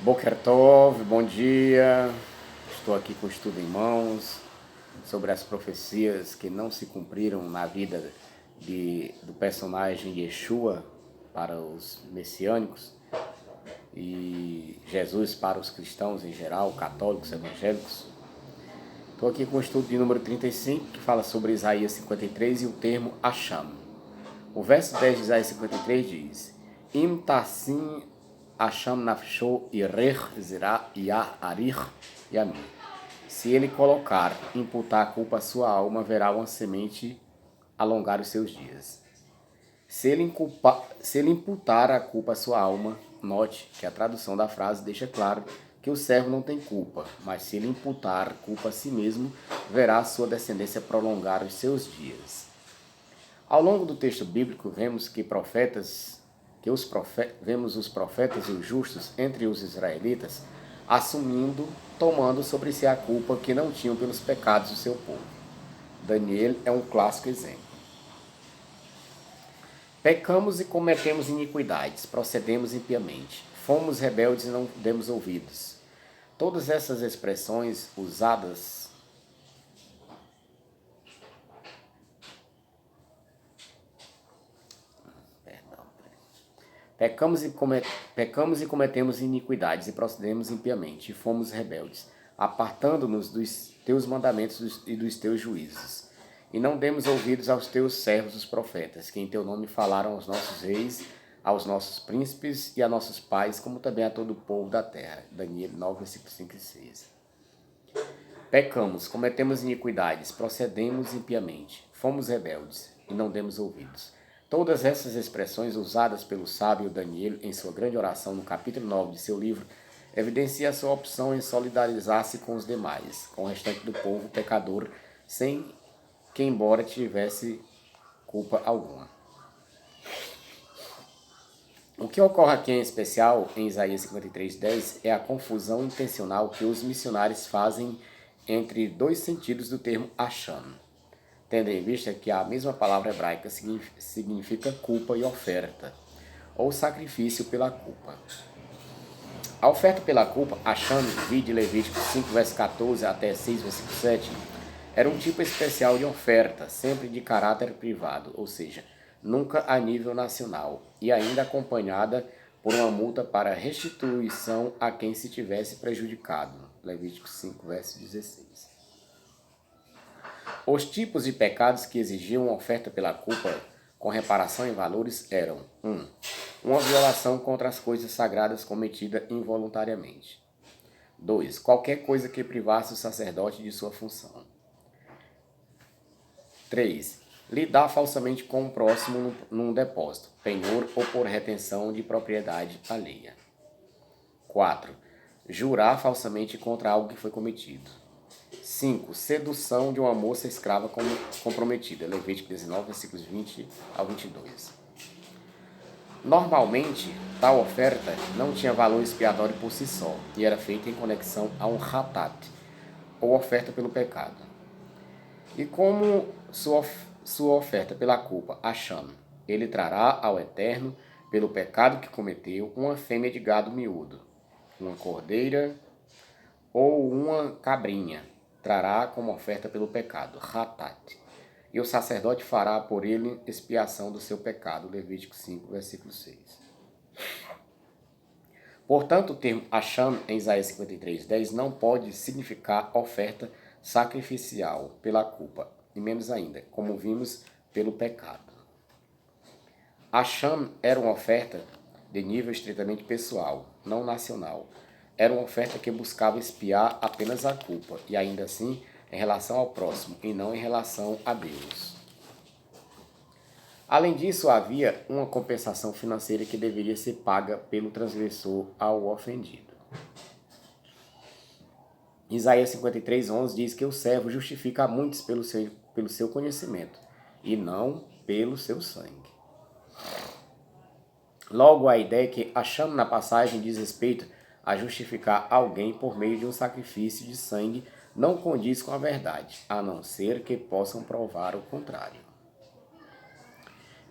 Boker Tov, bom dia. Estou aqui com o estudo em mãos sobre as profecias que não se cumpriram na vida do personagem Yeshua para os messiânicos e Jesus para os cristãos em geral, católicos, evangélicos. Estou aqui com o estudo de número 35, que fala sobre Isaías 53 e o termo Hasham. O verso 10 de Isaías 53 diz: Im tassim Hasham nafsho irer zirah yah arir yamim. Se ele colocar, imputar a culpa à sua alma, verá uma semente alongar os seus dias. Se ele imputar a culpa à sua alma, note que a tradução da frase deixa claro que o servo não tem culpa, mas se ele imputar culpa a si mesmo, verá a sua descendência prolongar os seus dias. Ao longo do texto bíblico, vemos vemos os profetas e os justos entre os israelitas tomando sobre si a culpa que não tinham pelos pecados do seu povo. Daniel é um clássico exemplo. Pecamos e cometemos iniquidades, procedemos impiamente, fomos rebeldes e não demos ouvidos. Todas essas expressões usadas Pecamos e cometemos iniquidades e procedemos impiamente, e fomos rebeldes, apartando-nos dos teus mandamentos e dos teus juízos. E não demos ouvidos aos teus servos, os profetas, que em teu nome falaram aos nossos reis, aos nossos príncipes e a nossos pais, como também a todo o povo da terra. Daniel 9, versículos 5 e 6. Pecamos, cometemos iniquidades, procedemos impiamente, fomos rebeldes e não demos ouvidos. Todas essas expressões usadas pelo sábio Daniel em sua grande oração no capítulo 9 de seu livro evidenciam a sua opção em solidarizar-se com os demais, com o restante do povo pecador, sem que embora tivesse culpa alguma. O que ocorre aqui em especial em Isaías 53:10 é a confusão intencional que os missionários fazem entre dois sentidos do termo Hasham, tendo em vista que a mesma palavra hebraica significa culpa e oferta, ou sacrifício pela culpa. A oferta pela culpa, Hasham, vide Levítico 5, verso 14 até 6, versículo 7, era um tipo especial de oferta, sempre de caráter privado, ou seja, nunca a nível nacional, e ainda acompanhada por uma multa para restituição a quem se tivesse prejudicado. Levítico 5, verso 16. Os tipos de pecados que exigiam oferta pela culpa com reparação em valores eram 1. Uma violação contra as coisas sagradas cometida involuntariamente. 2. Qualquer coisa que privasse o sacerdote de sua função. 3. Lidar falsamente com o próximo num depósito, penhor ou por retenção de propriedade alheia. 4. Jurar falsamente contra algo que foi cometido. 5. Sedução de uma moça escrava comprometida. Levítico 19, versículos 20 ao 22. Normalmente, tal oferta não tinha valor expiatório por si só e era feita em conexão a um hatat, ou oferta pelo pecado. E como sua oferta pela culpa, Hasham, ele trará ao Eterno, pelo pecado que cometeu, uma fêmea de gado miúdo, uma cordeira ou uma cabrinha, trará como oferta pelo pecado, hatat. E o sacerdote fará por ele expiação do seu pecado. Levítico 5, versículo 6. Portanto, o termo Hasham em Isaías 53:10 não pode significar oferta sacrificial pela culpa, e menos ainda, como vimos, pelo pecado. Hasham era uma oferta de nível estritamente pessoal, não nacional. Era uma oferta que buscava expiar apenas a culpa, e ainda assim em relação ao próximo, e não em relação a Deus. Além disso, havia uma compensação financeira que deveria ser paga pelo transgressor ao ofendido. Isaías 53:11 diz que o servo justifica a muitos pelo seu conhecimento, e não pelo seu sangue. Logo, a ideia que achamos na passagem diz respeito a justificar alguém por meio de um sacrifício de sangue não condiz com a verdade, a não ser que possam provar o contrário.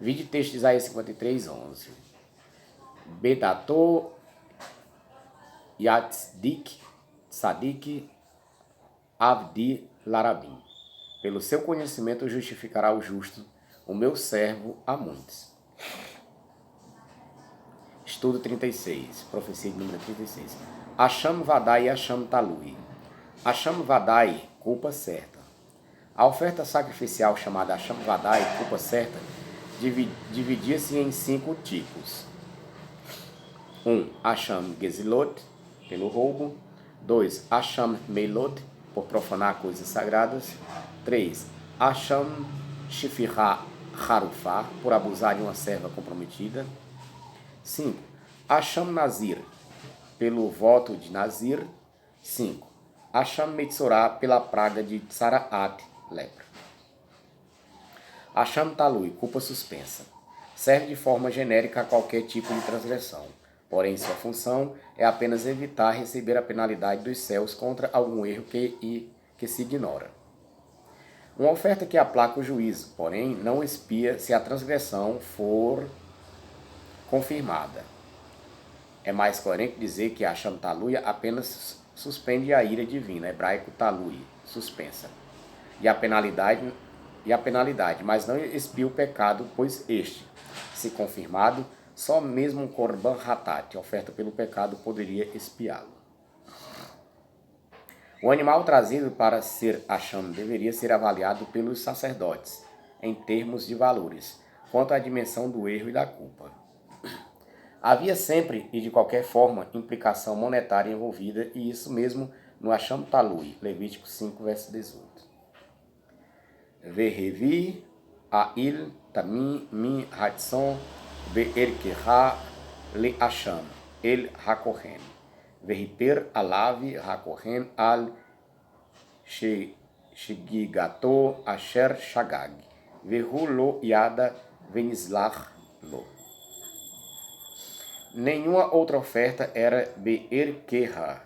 Vide texto de Isaías 53:11. Bedatô Yatzdik Tzadik Avdi Larabim. Pelo seu conhecimento justificará o justo, o meu servo a muitos. Estudo 36, profecia de número 36. Hasham Vadai e Hasham Talui. Hasham Vadai, culpa certa. A oferta sacrificial chamada Hasham Vadai, culpa certa, dividia-se em 5 tipos. 1. Hasham Gezilot, pelo roubo. 2. Hasham Meilot, por profanar coisas sagradas. 3. Hasham Shifirah Harufah, por abusar de uma serva comprometida. 5. Hasham Nazir, pelo voto de Nazir. 5. Hasham Metzorah, pela praga de Tsaraat, lepra. Hasham Talui, culpa suspensa. Serve de forma genérica a qualquer tipo de transgressão. Porém, sua função é apenas evitar receber a penalidade dos céus contra algum erro que se ignora. Uma oferta que aplaca o juízo, porém, não expia se a transgressão for confirmada. É mais coerente dizer que Hasham Talui apenas suspende a ira divina, hebraico Talui, suspensa, e a penalidade, mas não expia o pecado, pois este, se confirmado, só mesmo um Korban Hatat, oferta pelo pecado, poderia expiá-lo. O animal trazido para ser Hasham deveria ser avaliado pelos sacerdotes, em termos de valores, quanto à dimensão do erro e da culpa. Havia sempre e de qualquer forma implicação monetária envolvida, e isso mesmo no Hasham Talui, Levítico 5, verso 18. Vehevi Ail Tamim Min Hatson Ve'erkeha Le Hasham El Hakohen Vehiper Alavi Hakohen Al Shigigato Asher Shagag Vehu Lo Yada Venizlach Lo. Nenhuma outra oferta era Be'erkeha,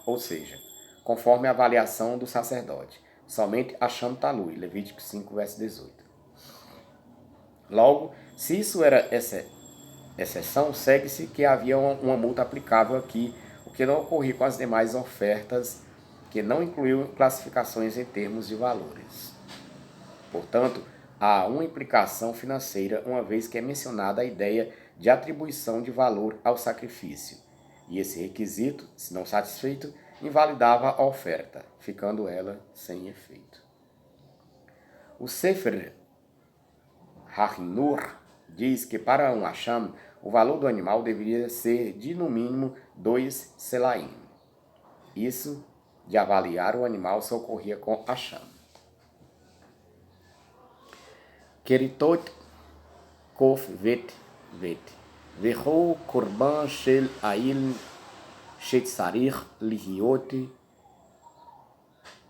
ou seja, conforme a avaliação do sacerdote. Somente Hasham Talui, Levítico 5, verso 18. Logo, se isso era exceção, segue-se que havia uma multa aplicável aqui, o que não ocorria com as demais ofertas, que não incluíam classificações em termos de valores. Portanto, há uma implicação financeira, uma vez que é mencionada a ideia de atribuição de valor ao sacrifício, e esse requisito, se não satisfeito, invalidava a oferta, ficando ela sem efeito. O Sefer Hachnur diz que para um Hasham, o valor do animal deveria ser de no mínimo 2 selaim. Isso de avaliar o animal só ocorria com Hasham. Keritot Kof Vet Veho Korban Shel Ail Shetzarich Lihiot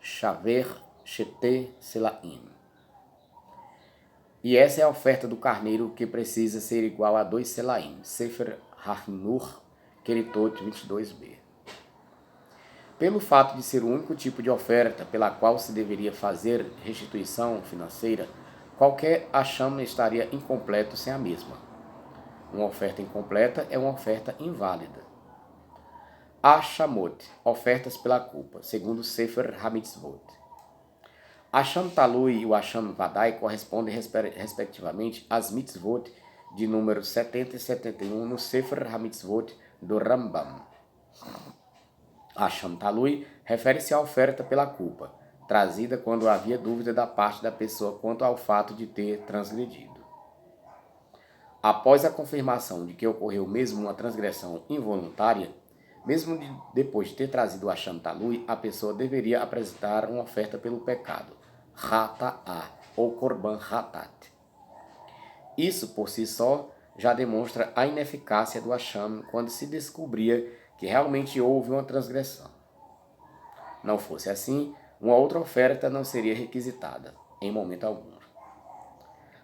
Shaver Shete Selaim. E essa é a oferta do carneiro, que precisa ser igual a 2 selaim. Sefer Hachnur, Keritot 22b. Pelo fato de ser o único tipo de oferta pela qual se deveria fazer restituição financeira, qualquer Hasham estaria incompleto sem a mesma. Uma oferta incompleta é uma oferta inválida. Hashamot, ofertas pela culpa, segundo Sefer HaMitzvot. Hasham Talui e o Hasham Vadai correspondem respectivamente às mitzvot de número 70 e 71 no Sefer HaMitzvot do Rambam. Hasham Talui refere-se à oferta pela culpa, trazida quando havia dúvida da parte da pessoa quanto ao fato de ter transgredido. Após a confirmação de que ocorreu mesmo uma transgressão involuntária, mesmo depois de ter trazido o Hasham Talui, a pessoa deveria apresentar uma oferta pelo pecado, Hata'ah, ou Korban Hatat. Isso, por si só, já demonstra a ineficácia do Hasham quando se descobria que realmente houve uma transgressão. Não fosse assim, uma outra oferta não seria requisitada, em momento algum.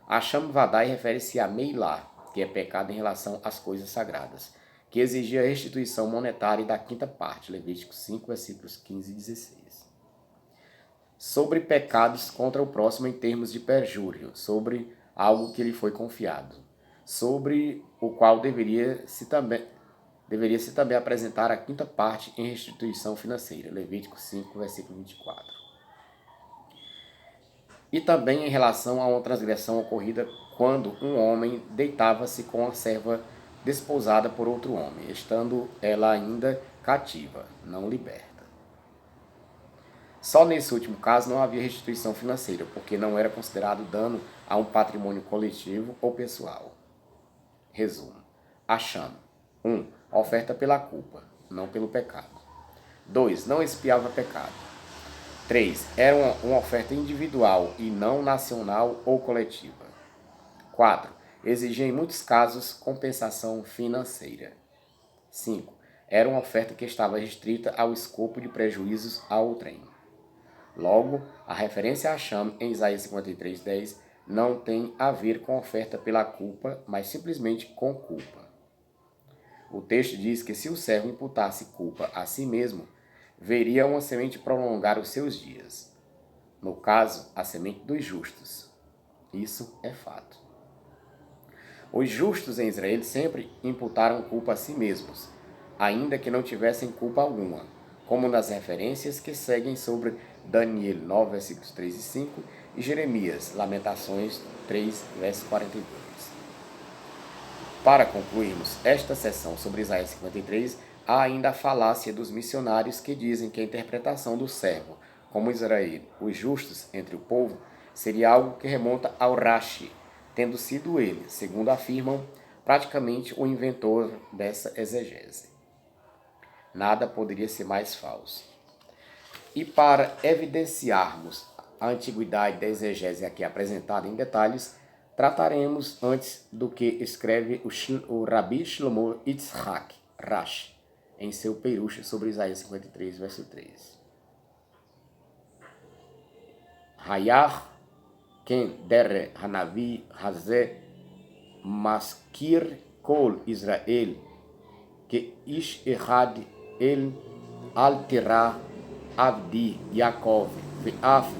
Hasham Vadai refere-se a Meilá, que é pecado em relação às coisas sagradas, que exigia a restituição monetária da quinta parte, Levítico 5, versículos 15 e 16. Sobre pecados contra o próximo em termos de perjúrio, sobre algo que lhe foi confiado, sobre o qual deveria-se também deveria-se também apresentar a quinta parte em restituição financeira, Levítico 5, versículo 24. E também em relação a uma transgressão ocorrida quando um homem deitava-se com a serva desposada por outro homem, estando ela ainda cativa, não liberta. Só nesse último caso não havia restituição financeira, porque não era considerado dano a um patrimônio coletivo ou pessoal. Resumo. Hasham. 1. Oferta pela culpa, não pelo pecado. 2. Não expiava pecado. 3. Era uma oferta individual e não nacional ou coletiva. 4. Exigia em muitos casos compensação financeira. 5. Era uma oferta que estava restrita ao escopo de prejuízos a outrem. Logo, a referência a Hasham em Isaías 53:10 não tem a ver com oferta pela culpa, mas simplesmente com culpa. O texto diz que se o servo imputasse culpa a si mesmo, veria uma semente prolongar os seus dias. No caso, a semente dos justos. Isso é fato. Os justos em Israel sempre imputaram culpa a si mesmos, ainda que não tivessem culpa alguma, como nas referências que seguem sobre Daniel 9, versículos 3 e 5 e Jeremias, Lamentações 3, verso 42. Para concluirmos esta sessão sobre Isaías 53, há ainda a falácia dos missionários que dizem que a interpretação do servo como Israel, os justos entre o povo, seria algo que remonta ao Rashi, tendo sido ele, segundo afirmam, praticamente o inventor dessa exegese. Nada poderia ser mais falso. E para evidenciarmos a antiguidade da exegese aqui apresentada em detalhes, trataremos antes do que escreve o Rabi Shlomo Yitzhak Rashi em seu Perush sobre Isaías 53, verso 3. Hayach ken der Hanavi Hazeh maskir kol Israel que ish echad el altera Avdi Yaakov ve'af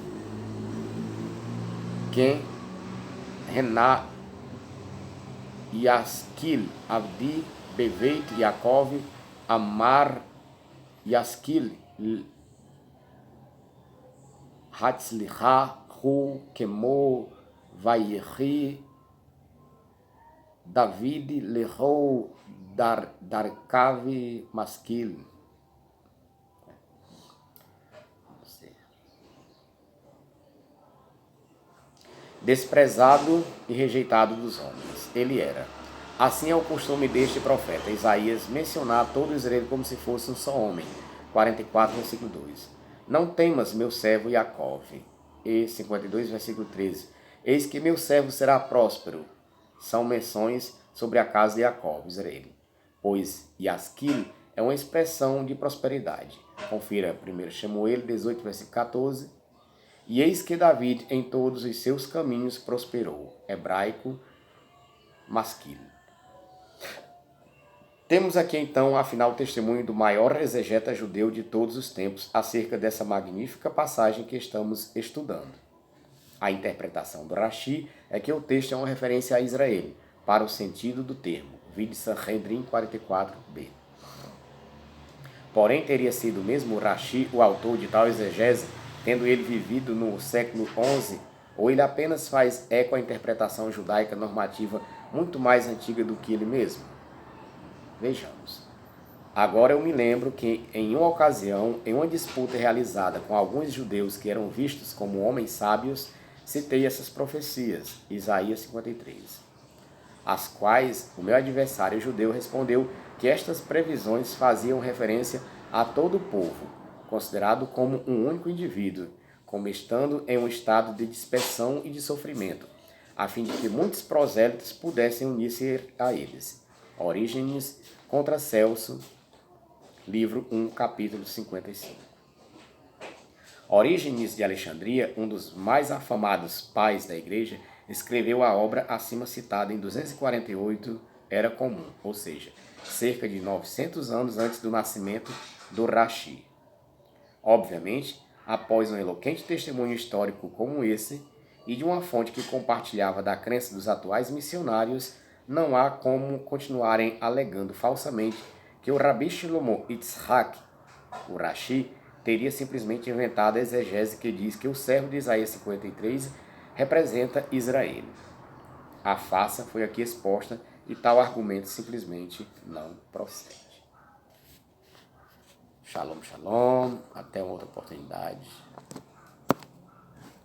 ken Rená Yaskil Avdi Beveit Yaakov Amar Yaskil Hatzlicha Hu Kemo Vayechi David Lehou Darkav Maskil. Desprezado e rejeitado dos homens, ele era. Assim é o costume deste profeta, Isaías, mencionar todo Israel como se fosse um só homem. 44, versículo 2. Não temas, meu servo Yaakov. E 52, versículo 13. Eis que meu servo será próspero. São menções sobre a casa de Yaakov, Israel. Pois Yaskil é uma expressão de prosperidade. Confira 1 Samuel 18, versículo 14. E eis que David em todos os seus caminhos prosperou. Hebraico, Maskil. Temos aqui então, afinal, o testemunho do maior exegeta judeu de todos os tempos acerca dessa magnífica passagem que estamos estudando. A interpretação do Rashi é que o texto é uma referência a Israel, para o sentido do termo, vide Sanhedrin 44b. Porém, teria sido mesmo Rashi o autor de tal exegese, tendo ele vivido no século XI, ou ele apenas faz eco à interpretação judaica normativa muito mais antiga do que ele mesmo? Vejamos. Agora eu me lembro que, em uma ocasião, em uma disputa realizada com alguns judeus que eram vistos como homens sábios, citei essas profecias, Isaías 53, as quais o meu adversário judeu respondeu que estas previsões faziam referência a todo o povo, considerado como um único indivíduo, como estando em um estado de dispersão e de sofrimento, a fim de que muitos prosélitos pudessem unir-se a eles. Orígenes contra Celso, livro 1, capítulo 55. Orígenes de Alexandria, um dos mais afamados pais da igreja, escreveu a obra acima citada em 248 Era Comum, ou seja, cerca de 900 anos antes do nascimento do Rashi. Obviamente, após um eloquente testemunho histórico como esse, e de uma fonte que compartilhava da crença dos atuais missionários, não há como continuarem alegando falsamente que o Rabi Shlomo Yitzhak, o Rashi, teria simplesmente inventado a exegese que diz que o servo de Isaías 53 representa Israel. A farsa foi aqui exposta e tal argumento simplesmente não procede. Shalom, shalom. Até outra oportunidade.